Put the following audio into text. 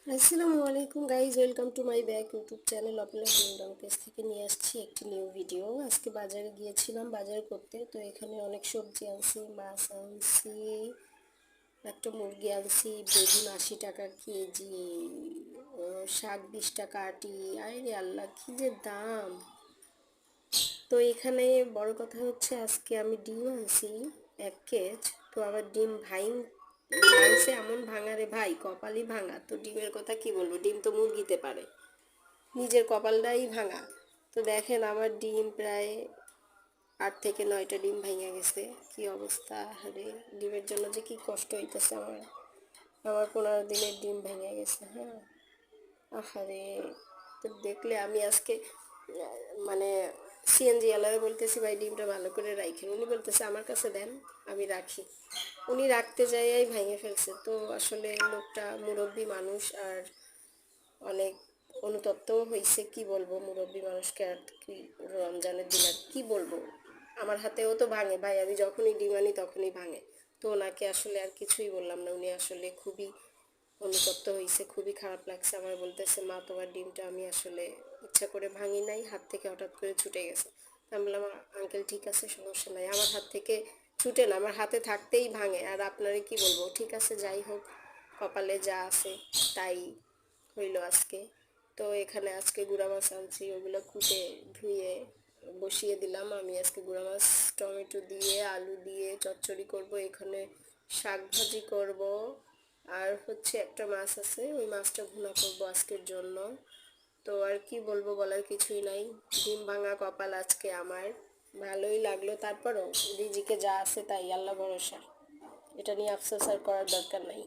আসসালামু আলাইকুম guys, welcome to my back YouTube channel অপলা বিনোদন পেজ থেকে নিয়ে আসছি একটি নিউ ভিডিও। আজকে বাজারে গিয়েছিলাম বাজার করতে, তো এখানে অনেক সবজি আনছি, মাছ আনছি, একটা মুরগি আনছি, বেগুন 80 টাকা কেজি, শাক 20 টাকা আটি। আরে আল্লাহ, কি যে দাম! তো এখানে বড় কথা হচ্ছে, আজকে আমি ডিম আনছি 1 কেজি। তো আবার ডিম ভাঙছে, এমন ভাঙা রে ভাই, কপালই ভাঙা। তো ডিমের কথা কি বলবো, ডিম তো মুরগিতে পারে, নিজের কপালটাই ভাঙা। তো দেখেন, আমার ডিম প্রায় 8 থেকে 9টা ডিম ভেঙে গেছে। কি অবস্থা! আরে ডিমের জন্য যে কি কষ্ট হইতেছে আমার। আমার 15 দিনের ডিম ভেঙে গেছে। হ্যাঁ, আহারে! তো দেখলে আমি আজকে মানে সিএনজি ওয়ালারে বলতেছি, ভাই ডিমটা ভালো করে রাখেন। উনি বলতেছে আমার কাছে দেন, আমি রাখি। উনি রাখতে যাইয়াই ভেঙে ফেলছে। তো আসলে লোকটা মুরব্বী মানুষ, আর অনেক অনুতপ্তও হয়েছে। কি বলবো, মুরব্বী মানুষকে আর কি, রমজানের দিন আর কি বলবো। আমার হাতেও তো ভাঙে ভাই, আমি যখনই ডিম আনি তখনই ভাঙে। তো ওনাকে আসলে আর কিছুই বললাম না। উনি আসলে খুবই অনুতপ্ত হয়েছে, খুবই খারাপ লাগছে। আমার বলতেছে, মা তোমার ডিমটা আমি আসলে ইচ্ছা করে ভাঙি নাই, হাত থেকে হঠাৎ করে ছুটে গেছে। তা আমি বললাম, আঙ্কেল ঠিক আছে, সমস্যা নাই, আমার হাত থেকে ছুটে না, আমার হাতে থাকতেই ভাঙে। আর আপনারে কি বলবো, ঠিক আছে, যাই হোক, কপালে যা আছে তাই হইলো আজকে। তো এখানে আজকে গুড়া মাছ আনছি, ওগুলো কুটে ধুয়ে বসিয়ে দিলাম। আমি আজকে গুড়া মাছ টমেটো দিয়ে আলু দিয়ে চচ্চড়ি করব, এখানে শাক ভাজি করব, আর হচ্ছে একটা মাছ আছে, ওই মাছটা ভুনা করব আজকের জন্য। তো আর কি বলবো, বলার কিছুই নাই। ডিম ভাঙা কপাল আজকে আমার। ভালোই লাগলো, তারপরও রিজিকে যা আছে তাই, আল্লাহ ভরসা। এটা নিয়ে আফসোস আর করার দরকার নাই।